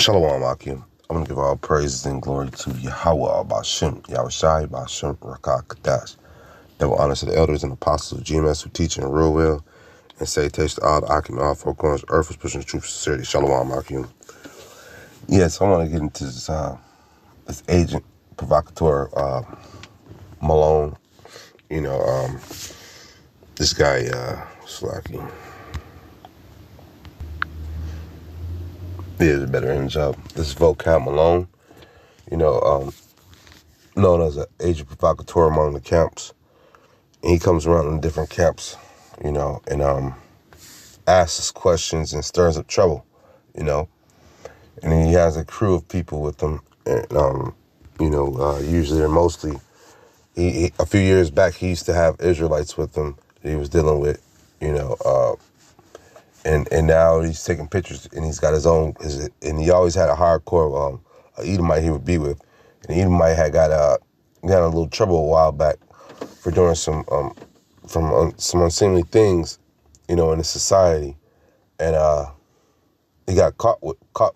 Shalom, Akim. I'm going to give all praises and glory to Yahweh, Bashem, Yahushai, Bashem, Rakah, Kadash. Double honor to the elders and apostles of GMS who teach in real well, and salutation to all the Akim, all four corners of earth, is pushing the truth of sincerity. Shalom, Akim. Yes, I want to get into this agent, provocateur, Malone. This guy, Slacky. He has a better image of this Vocal Malone, known as an agent provocateur among the camps. And he comes around in different camps, and asks questions and stirs up trouble, and he has a crew of people with him, and usually or mostly, he a few years back he used to have Israelites with him that he was dealing with, and now he's taking pictures and he's got his own, and he always had a hardcore Edomite he would be with, and Edomite had got a little trouble a while back for doing some unseemly things, in the society, and he got caught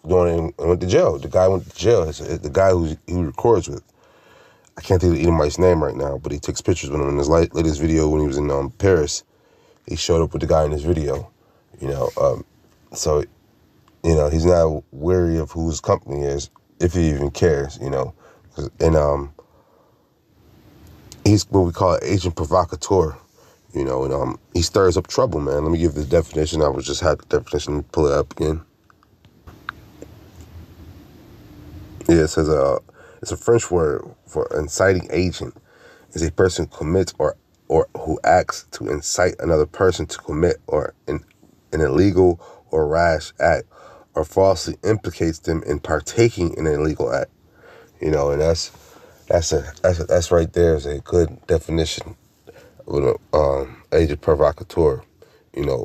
doing it and went to jail. The guy went to jail. The guy who he records with, I can't think of the Edomite's name right now, but he takes pictures with him in his latest video when he was in Paris. He showed up with the guy in his video, so he's not wary of who his company is, if he even cares, and he's what we call an agent provocateur, and he stirs up trouble, man. Let me give the definition. I was just had the definition, pull it up again. Yeah, it says it's a French word for inciting agent. Is a person who commits or who acts to incite another person to commit or an illegal or rash act, or falsely implicates them in partaking in an illegal act. And that's right there is a good definition of agent provocateur. An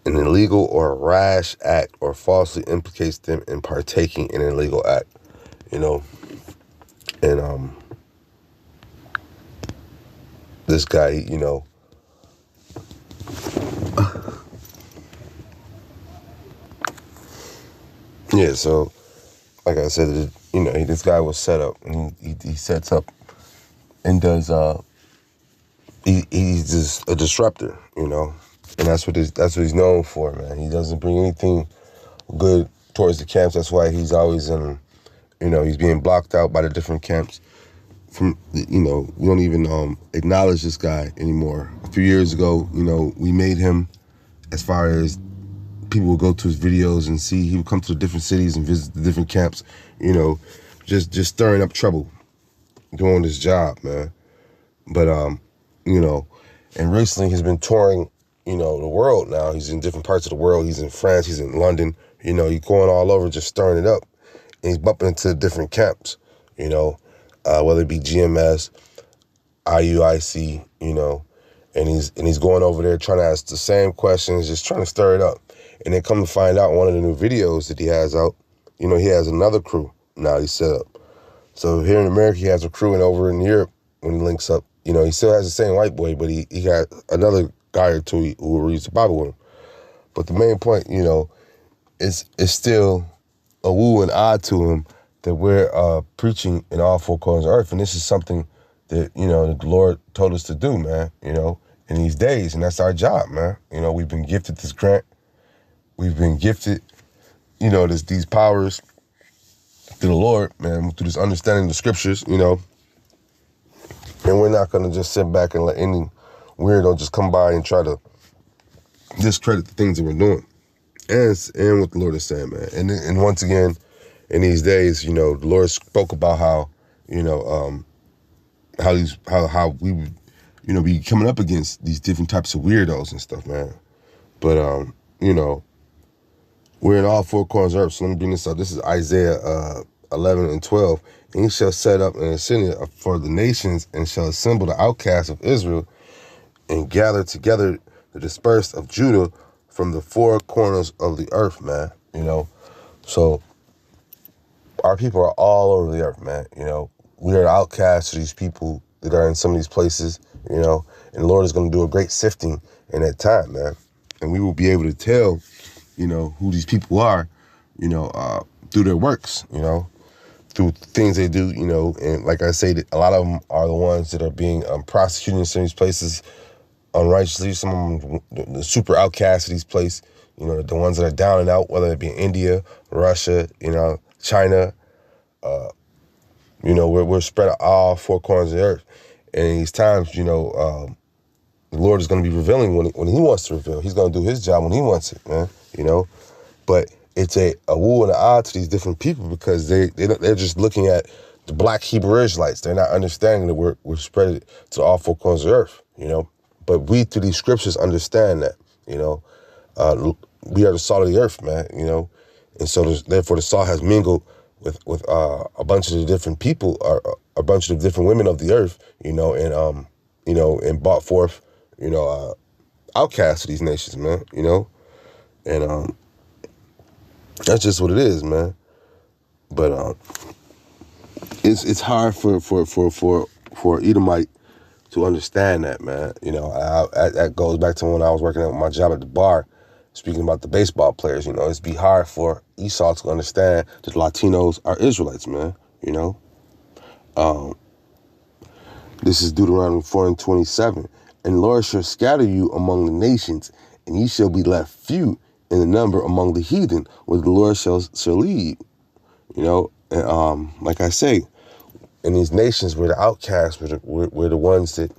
illegal or rash act, or falsely implicates them in partaking in an illegal act. And this guy, yeah, so like I said, this guy was set up, and he sets up and does he's just a disruptor, and that's what he's known for, man. He doesn't bring anything good towards the camps. That's why he's always in, he's being blocked out by the different camps. We don't even acknowledge this guy anymore. A few years ago, we made him, as far as people would go to his videos and see, he would come to the different cities and visit the different camps, just stirring up trouble, doing his job, man. But, and recently he's been touring, the world now. He's in different parts of the world. He's in France, he's in London, he's going all over just stirring it up. And he's bumping into different camps, whether it be GMS, IUIC, and he's going over there trying to ask the same questions, just trying to stir it up. And then come to find out, one of the new videos that he has out, he has another crew now he's set up. So here in America, he has a crew, and over in Europe, when he links up, he still has the same white boy, but he got another guy or two who reads the Bible with him. But the main point, is still a woo and odd to him that we're preaching in all four corners of earth. And this is something that, the Lord told us to do, man, in these days. And that's our job, man. We've been gifted this grant. We've been gifted, these powers through the Lord, man, through this understanding of the scriptures, and we're not going to just sit back and let any weirdo just come by and try to discredit the things that we're doing. And what the Lord is saying, man. And once again, in these days, the Lord spoke about how, how we would, be coming up against these different types of weirdos and stuff, man. But, we're in all four corners of earth. So let me bring this up. This is Isaiah 11 and 12. And he shall set up an assembly for the nations, and shall assemble the outcasts of Israel, and gather together the dispersed of Judah from the four corners of the earth, man. So our people are all over the earth, man. We are outcasts to these people that are in some of these places, and the Lord is going to do a great sifting in that time, man. And we will be able to tell, who these people are through their works, through things they do, and like I say, a lot of them are the ones that are being prosecuted in some of these places unrighteously. Some of them, the super outcasts of these places, the ones that are down and out, whether it be in India, Russia, China, we're spread out all four corners of the earth. And in these times, the Lord is going to be revealing when he wants to reveal. He's going to do his job when he wants it, man, But it's a woo and an odd to these different people because they're just looking at the black Hebrew Israelites. They're not understanding that we're spread to all four corners of the earth, But we, through these scriptures, understand that, we are the salt of the earth, man, And so therefore the salt has mingled with a bunch of the different people, or a bunch of the different women of the earth, and brought forth, outcasts of these nations, man, and that's just what it is, man. But it's hard for Edomite to understand that, man. That goes back to when I was working at my job at the bar, speaking about the baseball players. It's be hard for Esau to understand that the Latinos are Israelites, man. This is Deuteronomy 4:27. And the Lord shall scatter you among the nations, and ye shall be left few in the number among the heathen, where the Lord shall lead. And like I say, in these nations, we're the outcasts. We're the ones that,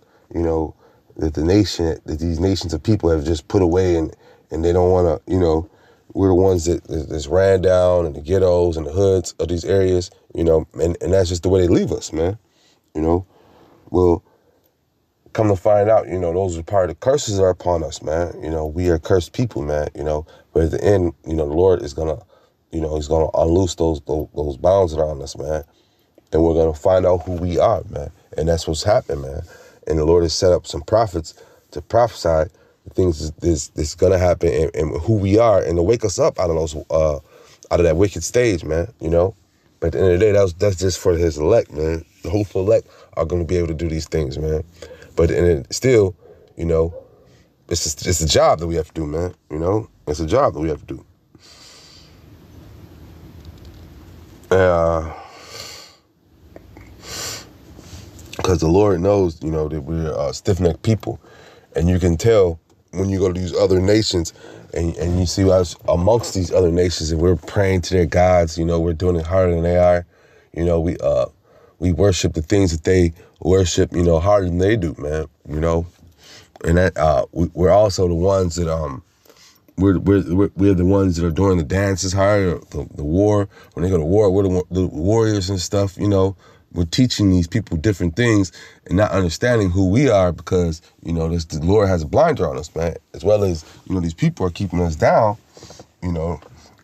that these nations of people have just put away, and they don't want to, we're the ones that's ran down in the ghettos and the hoods of these areas, and that's just the way they leave us, man. Well, come to find out, those are part of the curses that are upon us, man. We are cursed people, man, but at the end, the Lord is going to, he's going to unloose those bounds that are on us, man. And we're going to find out who we are, man. And that's what's happened, man. And the Lord has set up some prophets to prophesy the things that's going to happen and who we are, and to wake us up out of that wicked stage, man, But at the end of the day, that's just for his elect, man. The hopeful elect are going to be able to do these things, man. But still, it's a job that we have to do, man. It's a job that we have to do. Because the Lord knows, that we're stiff-necked people. And you can tell when you go to these other nations and you see us amongst these other nations and we're praying to their gods, we're doing it harder than they are. We worship the things that they worship, harder than they do, man, And that we're also the ones that we're the ones that are doing the dances hard, the war. When they go to war, we're the warriors and stuff, We're teaching these people different things and not understanding who we are because, the Lord has a blinder on us, man. As well as, these people are keeping us down,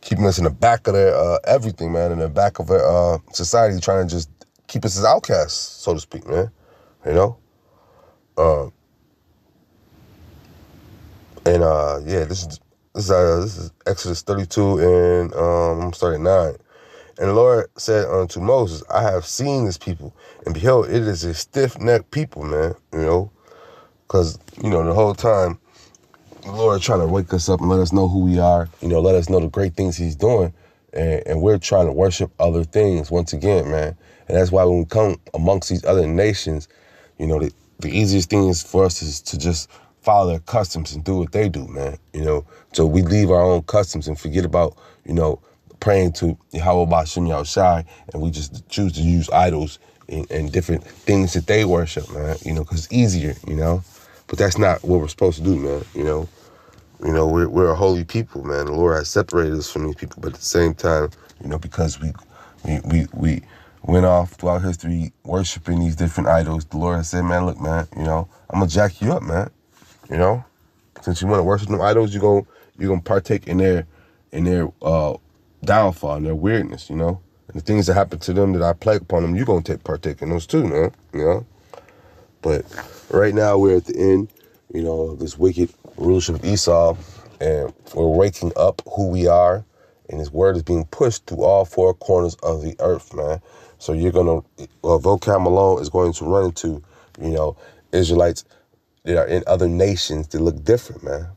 keeping us in the back of their everything, man, in the back of their society, trying to just keep us as outcasts, so to speak, man. This is Exodus 32 and I'm starting at 9. And the Lord said unto Moses, I have seen this people, and behold, it is a stiff-necked people, man, because, the whole time, the Lord is trying to wake us up and let us know who we are, let us know the great things he's doing, and we're trying to worship other things once again, man. And that's why when we come amongst these other nations, the easiest thing is for us is to just follow their customs and do what they do, man, So we leave our own customs and forget about, praying to Yahweh Ba'Shem Yahushai, and we just choose to use idols and different things that they worship, man, because it's easier, But that's not what we're supposed to do, man, we're a holy people, man. The Lord has separated us from these people, but at the same time, because we went off throughout history worshiping these different idols, the Lord has said, man, look, man, I'm going to jack you up, man, Since you want to worship them idols, you're gonna partake in their downfall and their weirdness, And the things that happen to them that I plague upon them, you're going to partake in those too, man, But right now we're at the end, of this wicked rulership of Esau, and we're waking up who we are, and his word is being pushed to all four corners of the earth, man. So you're going to, vocab alone is going to run into, Israelites that are in other nations that look different, man.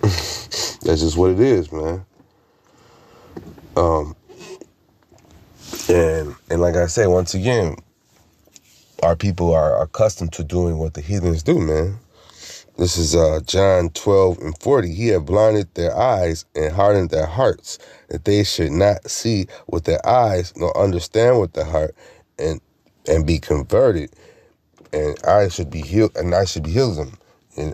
That's just what it is, man. And like I say, once again, our people are accustomed to doing what the heathens do, man. This is John 12:40. He had blinded their eyes and hardened their hearts, that they should not see with their eyes, nor understand with their heart, and be converted. And I should be healed, and I should heal them. And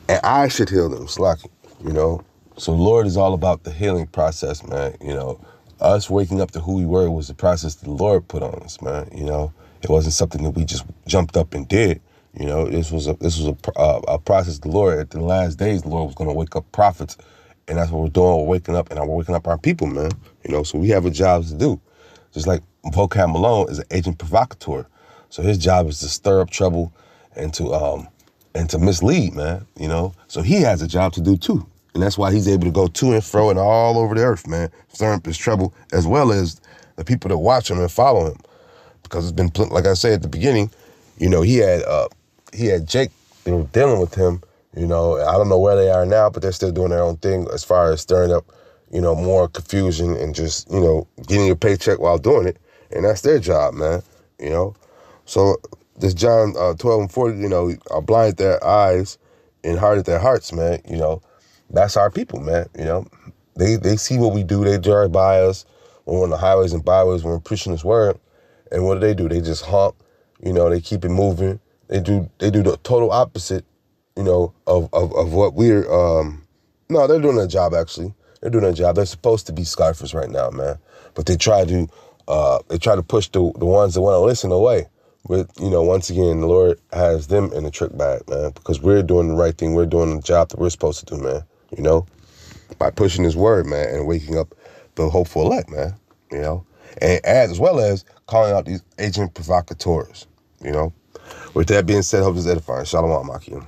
I should heal them, Slaki, you know. So Lord is all about the healing process, man. You know, us waking up to who we were was the process the Lord put on us, man. You know, it wasn't something that we just jumped up and did. You know, this was a process the Lord, at the last days, the Lord was going to wake up prophets. And that's what we're doing. We're waking up, and we're waking up our people, man. You know, so we have a job to do. Just like Vocab Malone is an agent provocateur. So his job is to stir up trouble and to mislead, man, you know. So he has a job to do too. And that's why he's able to go to and fro and all over the earth, man, stirring up his trouble, as well as the people that watch him and follow him. Because it's been, like I said at the beginning, you know, he had Jake, they were dealing with him, you know. I don't know where they are now, but they're still doing their own thing as far as stirring up, you know, more confusion and just, you know, getting your paycheck while doing it. And that's their job, man, you know. So this John 12:40, you know, blinded their eyes and hardened their hearts, man. You know, that's our people, man. You know, they see what we do. They drive by us when we're on the highways and byways, when we're preaching this word. And what do? They just honk. You know, they keep it moving. They do the total opposite, you know, of what we're. No, they're doing their job, actually. They're doing their job. They're supposed to be scoffers right now, man. But they try to push the ones that want to listen away. But, you know, once again, the Lord has them in the trick bag, man, because we're doing the right thing. We're doing the job that we're supposed to do, man, you know, by pushing his word, man, and waking up the hopeful elect, man, you know, and as well as calling out these agent provocateurs, you know. With that being said, hope this is edifying. Shalom, Makia.